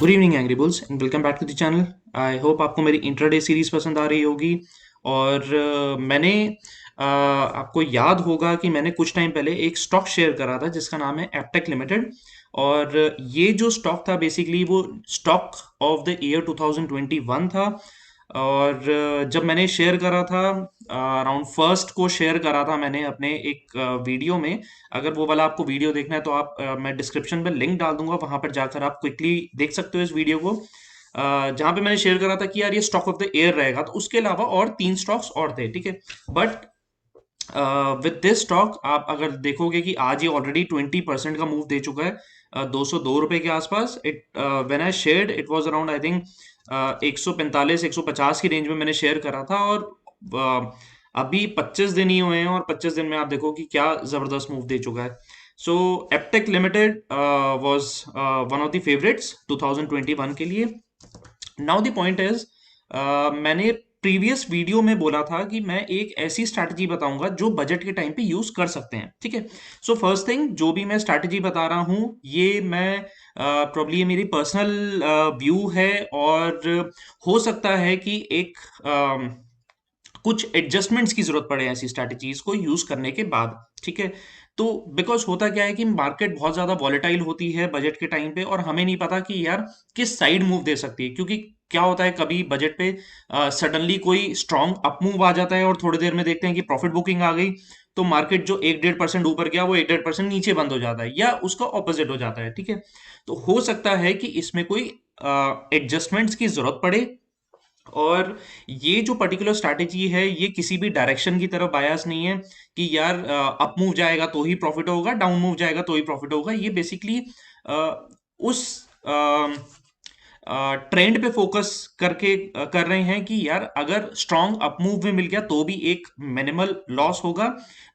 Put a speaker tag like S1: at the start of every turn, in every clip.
S1: Good evening angry bulls and welcome back to the channel. I hope आपको मेरी intraday series पसंद आ रही होगी। और मैंने आपको याद होगा कि मैंने कुछ टाइम पहले एक स्टॉक शेयर करा था जिसका नाम है एप्टेक लिमिटेड। और ये जो स्टॉक था बेसिकली वो स्टॉक ऑफ द ईयर 2021 था। और जब मैंने शेयर करा था अराउंड फर्स्ट को शेयर करा था मैंने अपने एक वीडियो में। अगर वो वाला आपको वीडियो देखना है तो आप मैं डिस्क्रिप्शन में लिंक डाल दूंगा, वहां पर जाकर आप क्विकली देख सकते हो इस वीडियो को। जहां पे मैंने शेयर करा था कि यार ये स्टॉक ऑफ द ईयर रहेगा, तो उसके अलावा और 3 स्टॉक्स और थे, ठीक है। बट विद दिस स्टॉक आप अगर देखोगे कि आज ये ऑलरेडी 20% का मूव दे चुका है, 202 रुपए के आसपास। It when I shared it was around I think 145 150 की रेंज में मैंने शेयर करा था। और अभी 25 दिन ही हुए हैं और 25 दिन में आप देखो कि क्या जबरदस्त मूव दे चुका है। So Aptech limited was one of the favourites 2021 के लिए। नाउ द पॉइंट इज, मैंने प्रीवियस वीडियो में बोला था कि मैं एक ऐसी स्ट्रैटेजी बताऊंगा जो बजट के टाइम पे यूज कर सकते हैं, ठीक है। सो फर्स्ट थिंग, जो भी मैं स्ट्रैटेजी बता रहा हूं ये मैं प्रॉब्ली ये मेरी पर्सनल व्यू है। और हो सकता है कि एक कुछ एडजस्टमेंट्स की जरूरत पड़े ऐसी स्ट्रैटेजीज को यूज करने के बाद, ठीक है। तो बिकॉज होता क्या है कि मार्केट बहुत ज्यादा वॉलेटाइल होती है बजट के टाइम पे, और हमें नहीं पता कि यार किस साइड मूव दे सकती है। क्योंकि क्या होता है, कभी बजट पे सडनली कोई स्ट्रांग अप मूव आ जाता है और थोड़ी देर में देखते हैं कि प्रॉफिट बुकिंग आ गई, तो मार्केट जो 1-1.5% ऊपर गया वो 1-1.5% नीचे बंद हो जाता है, या उसका ऑपोजिट हो जाता है, ठीक है। तो हो सकता है कि इसमें कोई एडजस्टमेंट्स की जरूरत पड़े। और ये जो पर्टिकुलर स्ट्रैटेजी है ये किसी भी डायरेक्शन की तरफ बायस नहीं है कि यार अप मूव जाएगा तो ही प्रॉफिट होगा, डाउन मूव जाएगा तो ही प्रॉफिट होगा। ये बेसिकली उस ट्रेंड पे फोकस करके कर रहे हैं कि यार अगर स्ट्रांग अप मूव में मिल गया तो भी एक मिनिमल लॉस होगा,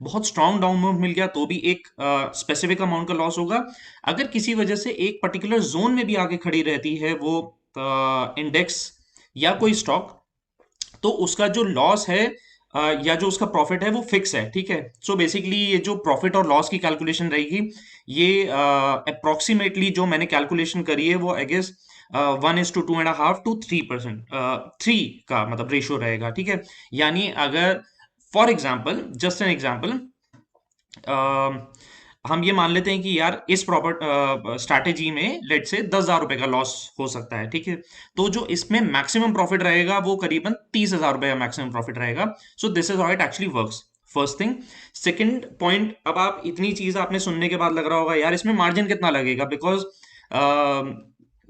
S1: बहुत स्ट्रांग डाउन मूव मिल गया तो भी एक स्पेसिफिक अमाउंट का लॉस होगा। अगर किसी वजह से एक पर्टिकुलर जोन में भी आगे खड़ी रहती है वो इंडेक्स या कोई स्टॉक, तो उसका जो लॉस है या जो उसका प्रॉफिट है वो फिक्स है, ठीक है। सो बेसिकली ये जो प्रॉफिट और लॉस की कैलकुलेशन रहेगी, ये अप्रोक्सीमेटली जो मैंने कैलकुलेशन करी है वो आई गेस 1:2.5 to 3%, 3 का मतलब रेशियो रहेगा, ठीक है। यानी अगर for example, just an example, हम ये मान लेते हैं कि यार इस प्रॉपर्ट स्ट्रैटेजी में लेट से 10,000 रुपए का लॉस हो सकता है, ठीक है। तो जो इसमें मैक्सिमम प्रॉफिट रहेगा वो करीबन 30,000 रुपए का मैक्सिमम प्रॉफिट रहेगा। So this is how it actually works, first thing. Second point, अब आप इतनी चीज आपने सुनने के बाद लग रहा होगा यार इसमें मार्जिन कितना लगेगा, बिकॉज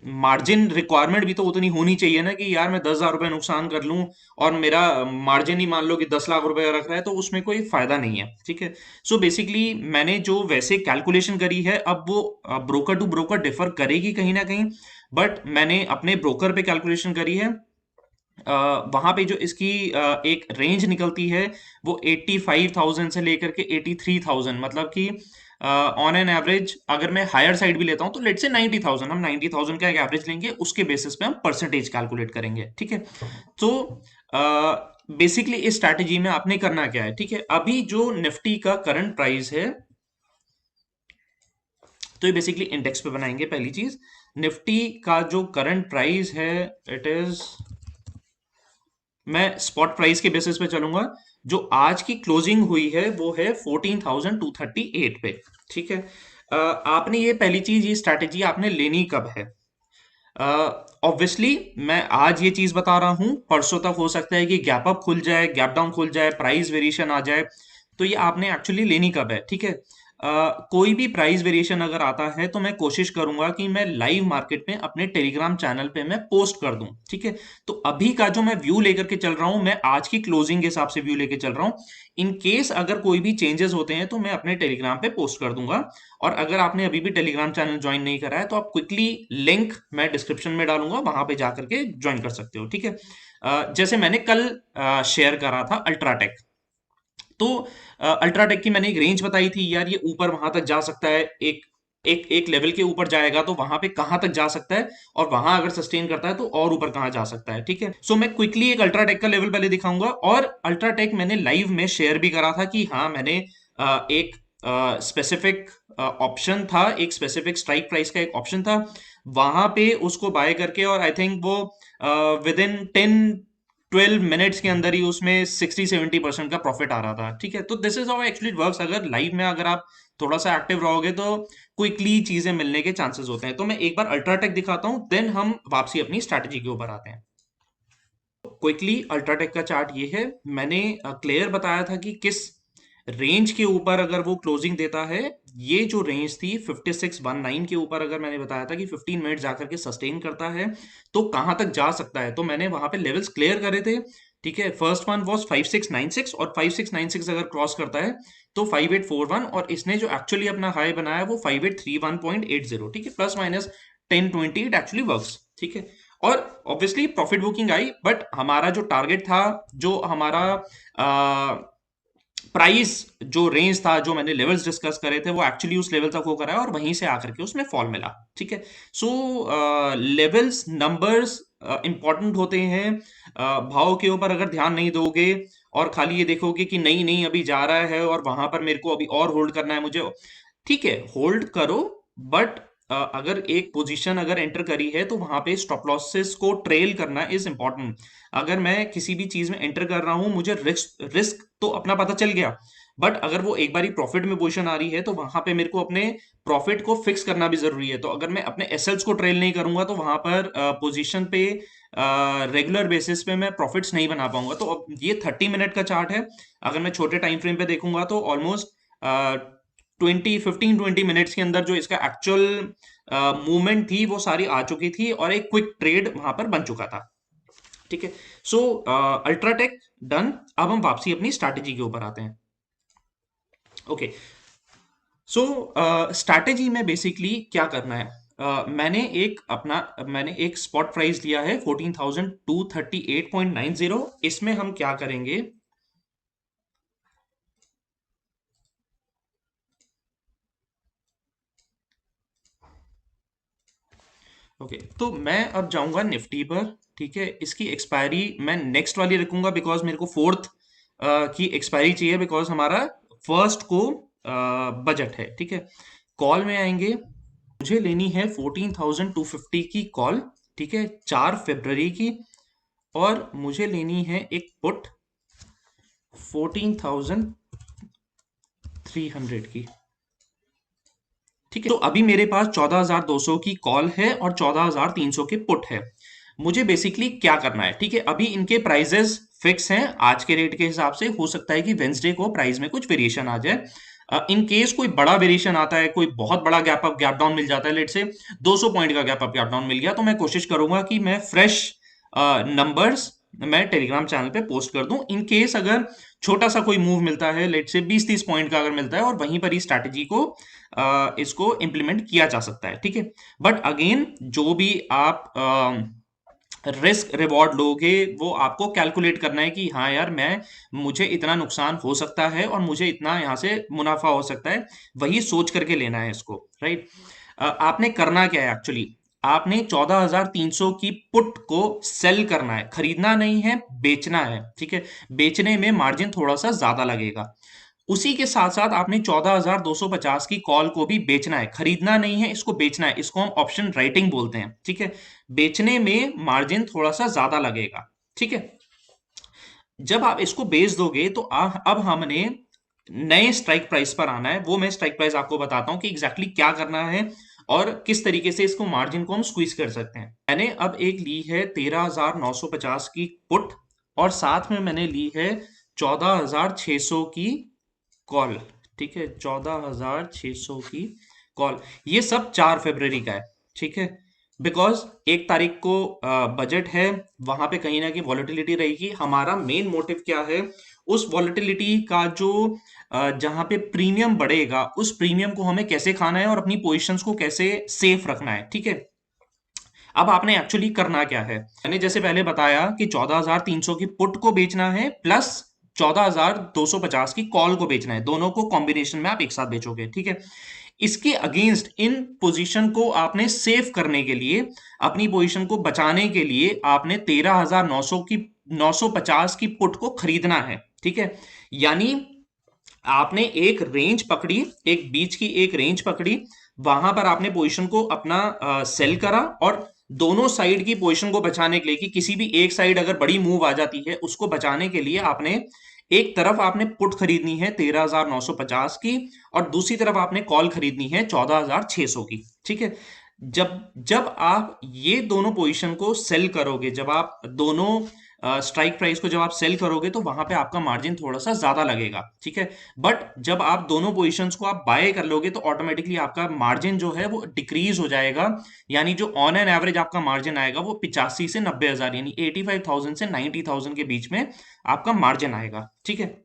S1: मार्जिन रिक्वायरमेंट भी तो उतनी होनी चाहिए ना कि यार मैं 10,000 रुपए नुकसान कर लूं और मेरा मार्जिन ही मान लो कि 10 लाख रुपए का रख रहा है, तो उसमें कोई फायदा नहीं है, ठीक है। सो बेसिकली मैंने जो वैसे कैलकुलेशन करी है, अब वो ब्रोकर टू ब्रोकर डिफर करेगी कहीं ना कहीं, बट मैंने अपने ब्रोकर पे कैलकुलेशन करी है। वहां पे जो इसकी एक रेंज निकलती है वो 85,000 से लेकर के 83,000, मतलब कि ऑन एन एवरेज अगर मैं हायर साइड भी लेता हूं तो लेट से 90,000, हम 90,000 का एक एवरेज लेंगे, उसके बेसिस पे हम परसेंटेज कैलकुलेट करेंगे, ठीक है। तो बेसिकली इस स्ट्रैटेजी में आपने करना क्या है, ठीक है। अभी जो निफ्टी का करंट प्राइस है, तो ये बेसिकली इंडेक्स पे बनाएंगे पहली चीज। निफ्टी का जो करंट प्राइस है, इट इज, मैं स्पॉट प्राइस के बेसिस पे चलूंगा। जो आज की क्लोजिंग हुई है वो है 14,238 पे, ठीक है। आपने ये पहली चीज, ये स्ट्रैटेजी आपने लेनी कब है? ऑब्वियसली मैं आज ये चीज बता रहा हूं, परसों तक हो सकता है कि गैप अप खुल जाए, गैप डाउन खुल जाए, प्राइस वेरिएशन आ जाए। तो ये आपने एक्चुअली लेनी कब है, ठीक है। कोई भी प्राइस वेरिएशन अगर आता है तो मैं कोशिश करूंगा कि मैं लाइव मार्केट में अपने टेलीग्राम चैनल पे मैं पोस्ट कर दूं, ठीक है। तो अभी का जो मैं व्यू लेकर के चल रहा हूं, मैं आज की क्लोजिंग के हिसाब से व्यू लेकर चल रहा हूं। इन केस अगर कोई भी चेंजेस होते हैं तो मैं अपने टेलीग्राम पे पोस्ट कर दूंगा। और अगर आपने अभी भी टेलीग्राम चैनल ज्वाइन नहीं करा है तो आप क्विकली, लिंक मैं डिस्क्रिप्शन में डालूंगा, वहां पे जाकर के ज्वाइन कर सकते हो, ठीक है। जैसे मैंने कल शेयर करा था अल्ट्राटेक, तो अल्ट्राटेक की मैंने एक रेंज बताई थी यार, ये ऊपर वहां तक जा सकता है, एक एक एक लेवल के ऊपर जाएगा तो वहां पे कहां तक जा सकता है, और वहां अगर सस्टेन करता है तो और ऊपर कहां जा सकता है, ठीक है। सो मैं क्विकली एक अल्ट्राटेक का लेवल पहले दिखाऊंगा। और अल्ट्राटेक मैंने लाइव में शेयर भी करा था कि हाँ मैंने एक स्पेसिफिक ऑप्शन था, एक स्पेसिफिक स्ट्राइक प्राइस का एक ऑप्शन था, वहां पे उसको बाय करके, और आई थिंक वो विद इन 10-12 मिनट्स के अंदर ही उसमें 60-70% का प्रॉफिट आ रहा था। ठीक है, तो this is how actually works. अगर लाइव में अगर आप थोड़ा सा एक्टिव रहोगे तो क्विकली चीजें मिलने के चांसेस होते हैं। तो मैं एक बार अल्ट्राटेक दिखाता हूँ, देन हम वापसी अपनी स्ट्रैटेजी के ऊपर आते हैं। क्विकली अल्ट्राटेक का चार्ट ये है। मैंने क्लियर बताया था कि किस रेंज के ऊपर अगर वो क्लोजिंग देता है, ये जो रेंज थी 5619 के ऊपर, अगर मैंने बताया था कि 15 मिनट जाकर के सस्टेन करता है तो कहां तक जा सकता है, तो मैंने वहां पे लेवल्स क्लियर करे थे। ठीक है, फर्स्ट वन वाज 5696, और 5696 अगर क्रॉस करता है तो 5841, और इसने जो एक्चुअली अपना हाई बनाया वो 5831.80। ठीक है, plus minus 10-20 it actually works. ठीक है, और obviously profit booking I, but हमारा जो टारगेट था, जो हमारा प्राइस, जो रेंज था, जो मैंने लेवल्स डिस्कस करे थे, वो एक्चुअली उस लेवल तक होकर आया और वहीं से आकर के उसमें फॉल मिला। ठीक है, सो लेवल्स नंबर्स इंपॉर्टेंट होते हैं। भाव के ऊपर अगर ध्यान नहीं दोगे और खाली ये देखोगे कि नहीं नहीं अभी जा रहा है और वहां पर मेरे को अभी और होल्ड करना है मुझे, ठीक है होल्ड करो, बट अगर एक पोजीशन अगर एंटर करी है तो वहां पे स्टॉप लॉसेस को ट्रेल करना इज इंपॉर्टेंट। अगर मैं किसी भी चीज में एंटर कर रहा हूं, मुझे रिस्क रिस्क तो अपना पता चल गया, बट अगर वो एक बारी प्रॉफिट में पोजीशन आ रही है तो वहां पे मेरे को अपने प्रॉफिट को फिक्स करना भी जरूरी है। तो अगर मैं अपने एसेट्स को ट्रेल नहीं करूंगा तो वहां पर पोजीशन पे रेगुलर बेसिस पे मैं प्रॉफिट्स नहीं बना पाऊंगा। तो अब ये 30 मिनट का चार्ट है। अगर मैं छोटे टाइम फ्रेम पे देखूंगा तो ऑलमोस्ट 15-20 मिनट्स के अंदर जो इसका एक्चुअल मूवमेंट थी वो सारी आ चुकी थी और एक क्विक ट्रेड वहां पर बन चुका था। ठीक है, सो अल्ट्राटेक डन। अब हम वापसी अपनी स्ट्रैटेजी के ऊपर आते हैं। ओके, सो स्ट्रैटेजी में बेसिकली क्या करना है, मैंने एक स्पॉट प्राइस लिया है 14,238.90। इसमें हम क्या करेंगे, ओके तो मैं अब जाऊंगा निफ्टी पर। ठीक है, इसकी एक्सपायरी मैं नेक्स्ट वाली रखूंगा बिकॉज मेरे को फोर्थ की एक्सपायरी चाहिए, बिकॉज हमारा फर्स्ट को बजट है। ठीक है, कॉल में आएंगे, मुझे लेनी है 14,250 की कॉल। ठीक है, 4 फरवरी की, और मुझे लेनी है एक पुट 14,300 की। ठीक है, तो अभी मेरे पास 14,200 की कॉल है और 14,300 के पुट है। मुझे बेसिकली क्या करना है, ठीक है, अभी इनके प्राइजेस फिक्स हैं आज के रेट के हिसाब से। हो सकता है कि वेंसडे को प्राइस में कुछ वेरिएशन आ जाए। इन केस कोई बड़ा वेरिएशन आता है, कोई बहुत बड़ा गैप अप गैप डाउन मिल जाता है, लेट से 200 पॉइंट का गैप अप गैप डाउन मिल गया, तो मैं कोशिश करूंगा कि मैं फ्रेश नंबर्स मैं टेलीग्राम चैनल पे पोस्ट कर दूं। इन केस अगर छोटा सा कोई मूव मिलता है, लेट से 20-30 पॉइंट का अगर मिलता है, और वहीं पर ही स्ट्रैटेजी को इसको इंप्लीमेंट किया जा सकता है। ठीक है, बट अगेन जो भी आप रिस्क रिवॉर्ड लोगे वो आपको कैलकुलेट करना है कि हाँ यार, मैं मुझे इतना नुकसान हो सकता है और मुझे इतना यहाँ से मुनाफा हो सकता है, वही सोच करके लेना है इसको। राइट, आपने करना क्या है एक्चुअली, आपने 14,300 की पुट को सेल करना है, खरीदना नहीं है, बेचना है। ठीक है, बेचने में मार्जिन थोड़ा सा ज्यादा लगेगा। उसी के साथ साथ आपने 14,250 की कॉल को भी बेचना है, खरीदना नहीं है, इसको बेचना है। इसको हम ऑप्शन राइटिंग बोलते हैं। ठीक है, बेचने में मार्जिन थोड़ा सा ज्यादा लगेगा। ठीक है, जब आप इसको बेच दोगे तो अब हमने नए स्ट्राइक प्राइस पर आना है। वो मैं स्ट्राइक प्राइस आपको बताता हूं कि एग्जैक्टली क्या करना है और किस तरीके से इसको मार्जिन को हम स्क्वीज कर सकते हैं। मैंने अब एक ली है 13,950 की पुट, और साथ में मैंने ली है 14,600 की कॉल। ठीक है, 14,600 की कॉल। ये सब 4 फरवरी का है। ठीक है, बिकॉज 1 तारीख को बजट है, वहां पे कहीं ना कहीं वॉलेटिलिटी रहेगी। हमारा मेन मोटिव क्या है, उस वॉलेटिलिटी का जो जहां पे प्रीमियम बढ़ेगा, उस प्रीमियम को हमें कैसे खाना है और अपनी पोजीशंस को कैसे सेफ रखना है। ठीक है, अब आपने एक्चुअली करना क्या है, मैंने जैसे पहले बताया कि 14,300 की पुट को बेचना है प्लस 14,250 की कॉल को बेचना है, दोनों को कॉम्बिनेशन में आप एक साथ बेचोगे। ठीक है, इसके अगेंस्ट इन पोजीशन को आपने सेव करने के लिए, अपनी पोजीशन को बचाने के लिए आपने 13,900 की 950 की पुट को खरीदना है। ठीक है, यानी आपने एक रेंज पकड़ी, एक बीच की एक रेंज पकड़ी, वहां पर आपने पोजीशन को अपना सेल करा, और दोनों साइड की पोजीशन को बचाने के लिए कि किसी भी एक साइड अगर बड़ी मूव आ जाती है उसको बचाने के लिए आपने एक तरफ आपने पुट खरीदनी है 13,950 की, और दूसरी तरफ आपने कॉल खरीदनी है 14,600 की। ठीक है। जब जब आप ये दोनों पोजीशन को सेल करोगे, जब आप दोनों स्ट्राइक प्राइस को जब आप सेल करोगे तो वहां पे आपका मार्जिन थोड़ा सा ज्यादा लगेगा। ठीक है। बट जब आप दोनों पोजीशंस को आप बाय कर लोगे तो ऑटोमेटिकली आपका मार्जिन जो है वो डिक्रीज हो जाएगा। यानी जो ऑन एन एवरेज आपका मार्जिन आएगा वो 85 से 90,000, यानी 85,000 से 90,000 के बीच में आपका मार्जिन आएगा। ठीक है।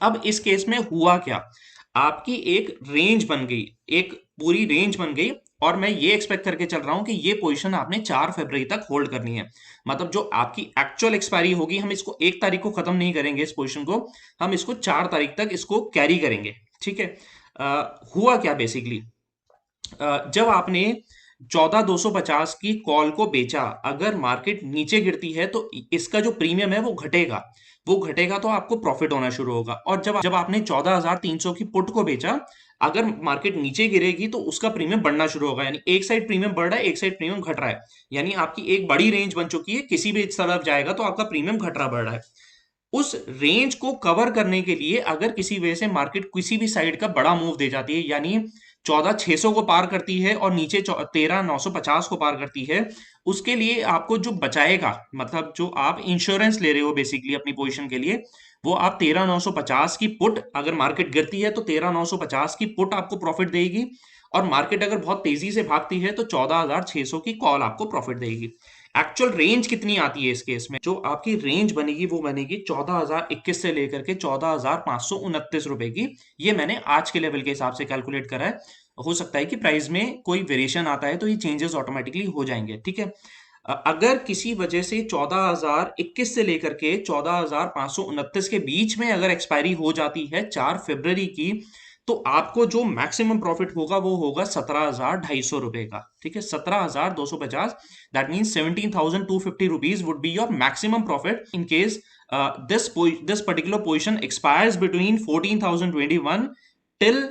S1: अब इस केस में हुआ क्या, आपकी एक रेंज बन गई, एक पूरी रेंज बन गई, और मैं ये एक्सपेक्ट करके चल रहा हूं कि ये पोजीशन आपने 4 फरवरी तक होल्ड करनी है। मतलब जो आपकी एक्चुअल एक्सपायरी होगी, हम इसको 1 तारीख को खत्म नहीं करेंगे इस पोजीशन को, हम इसको 4 तारीख तक इसको कैरी करेंगे। ठीक है। हुआ क्या बेसिकली, जब आपने 14,250 की कॉल को बेचा, अगर मार्केट नीचे गिरती है तो इसका जो प्रीमियम है वो घटेगा, वो घटेगा तो आपको प्रॉफिट होना शुरू होगा। और जब आपने 14,300 की पुट को बेचा, अगर मार्केट नीचे गिरेगी तो उसका प्रीमियम बढ़ना शुरू होगा, यानी एक साइड प्रीमियम बढ़ रहा है, एक साइड प्रीमियम घट रहा है। यानी आपकी एक बड़ी रेंज बन चुकी है, किसी भी तरफ जाएगा तो आपका प्रीमियम घट रहा बढ़ रहा है। उस रेंज को कवर करने के लिए अगर किसी वजह से मार्केट किसी भी साइड का बड़ा मूव दे जाती है, यानी 14,600 को पार करती है और नीचे 13,950 को पार करती है, उसके लिए आपको जो बचाएगा, मतलब जो आप इंश्योरेंस ले रहे हो बेसिकली अपनी पोजीशन के लिए, वो आप 13,950 की पुट, अगर मार्केट गिरती है तो 13,950 की पुट आपको प्रॉफिट देगी, और मार्केट अगर बहुत तेजी से भागती है तो 14,600 की कॉल आपको प्रॉफिट देगी। एक्चुअल रेंज कितनी आती है इस केस में, जो आपकी रेंज बनेगी वो बनेगी 14,021 से लेकर के 14,529 रुपए की। ये मैंने आज के लेवल के हिसाब से कैलकुलेट करा है। हो सकता है कि प्राइस में कोई वेरिएशन आता है तो ये चेंजेस ऑटोमेटिकली हो जाएंगे। ठीक है। अगर किसी वजह से 14,021 से लेकर के 14,529 के बीच में अगर एक्सपायरी हो जाती है 4 फरवरी की, तो आपको जो मैक्सिमम प्रॉफिट होगा वो होगा 17,250 रुपए का। ठीक है। 17,250, that means 17,250 rupees would be your maximum profit in case this particular position expires between 14,021 till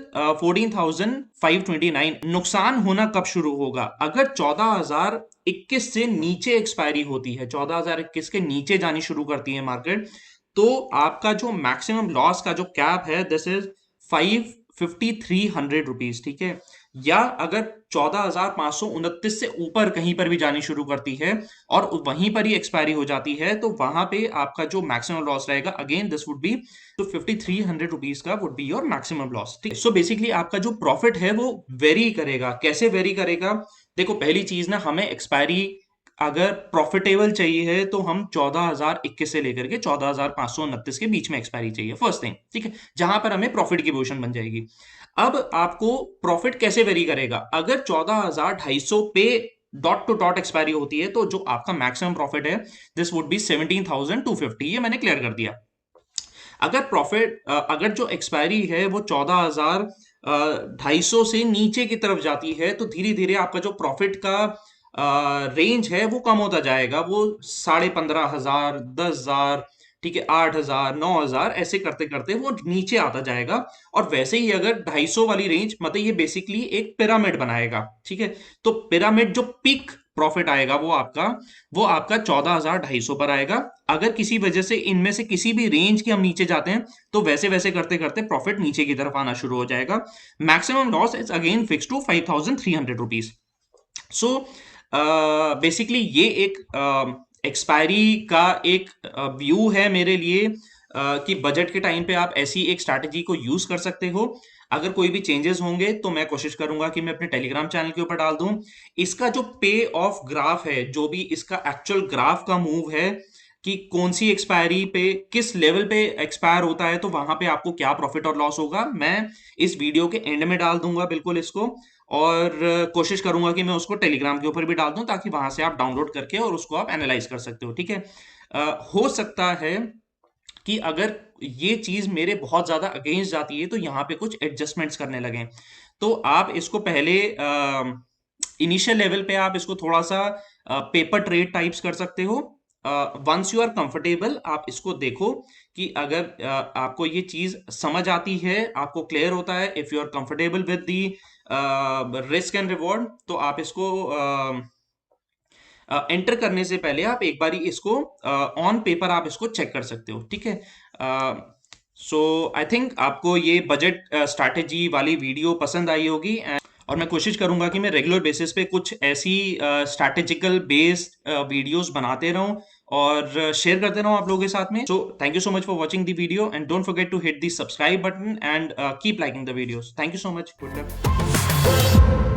S1: 14,529। नुकसान होना कब शुरू होगा, अगर 14,021 से नीचे एक्सपायरी होती है, 14,021 के नीचे जानी शुरू करती है मार्केट, तो आपका जो मैक्सिमम लॉस का जो कैप है दिस इज 5,5,300 रुपीज। ठीक है। या अगर 14,529 से ऊपर कहीं पर भी जानी शुरू करती है और वहीं पर ही एक्सपायरी हो जाती है, तो वहां पे आपका जो मैक्सिमम लॉस रहेगा, अगेन दिस वुड बी, तो 5,300 रुपीज का would be your maximum loss. ठीक है। सो बेसिकली आपका जो प्रॉफिट है वो वेरी करेगा। कैसे वेरी करेगा, देखो पहली चीज ना, हमें एक्सपायरी अगर प्रॉफिटेबल चाहिए है तो हम 14,021 से लेकर के 14,529 के बीच में एक्सपायरी चाहिए, फर्स्ट थिंग। ठीक है। जहां पर हमें प्रॉफिट की पोजीशन बन जाएगी। अब आपको प्रॉफिट कैसे वेरी करेगा, अगर 14,250 पे डॉट टू डॉट एक्सपायरी होती है तो जो आपका मैक्सिमम प्रॉफिट है दिस वुड बी 17,250। ये मैंने क्लियर कर दिया। अगर प्रॉफिट अगर जो एक्सपायरी है वो 14,250 से नीचे की तरफ जाती है, तो धीरे धीरे आपका जो प्रॉफिट का रेंज है वो कम होता जाएगा, वो 15,500, 10,000, ठीक है, 8,000, 9,000, ऐसे करते करते वो नीचे आता जाएगा। और वैसे ही अगर 250 वाली रेंज, मतलब ये बेसिकली एक पिरामिड बनाएगा। ठीक है। तो पिरामिड जो पीक प्रॉफिट आएगा वो आपका 14,250 पर आएगा। अगर किसी वजह से इनमें से किसी भी रेंज के हम नीचे जाते हैं तो वैसे वैसे करते करते प्रॉफिट नीचे की तरफ आना शुरू हो जाएगा। Maximum loss is again fix to 5,300 rupees. So basically ये एक एक्सपायरी का एक व्यू है मेरे लिए, कि बजट के टाइम पे आप ऐसी एक स्ट्रैटेजी को यूज कर सकते हो। अगर कोई भी चेंजेस होंगे तो मैं कोशिश करूंगा कि मैं अपने टेलीग्राम चैनल के ऊपर डाल दूं। इसका जो पे ऑफ ग्राफ है, जो भी इसका एक्चुअल ग्राफ का मूव है, कि कौन सी एक्सपायरी पे किस लेवल पे एक्सपायर होता है तो वहां पे आपको क्या प्रॉफिट और लॉस होगा, मैं इस वीडियो के एंड में डाल दूंगा बिल्कुल इसको। और कोशिश करूंगा कि मैं उसको टेलीग्राम के ऊपर भी डाल दूं ताकि वहां से आप डाउनलोड करके और उसको आप एनालाइज कर सकते हो। ठीक है। हो सकता है कि अगर ये चीज मेरे बहुत ज्यादा अगेंस्ट जाती है तो यहाँ पे कुछ एडजस्टमेंट्स करने लगे, तो आप इसको पहले इनिशियल लेवल पे आप इसको थोड़ा सा पेपर ट्रेड टाइप्स कर सकते हो। वंस यू आर कंफर्टेबल आप इसको देखो कि अगर आपको ये चीज समझ आती है, आपको क्लियर होता है, if you are comfortable with the risk and reward, तो आप इसको एंटर करने से पहले आप एक बारी इसको ऑन पेपर आप इसको चेक कर सकते हो, ठीक है। सो आई थिंक आपको ये बजट स्ट्रैटेजी वाली वीडियो पसंद आई होगी, और मैं कोशिश करूंगा कि मैं रेगुलर बेसिस पे कुछ ऐसी स्ट्रैटेजिकल बेस्ड वीडियोस बनाते रहूं और शेयर करते रहूं आप लोगों के साथ में। So thank you so much for watching the video and don't forget to hit the subscribe button and keep liking the videos. Thank you so much, good luck.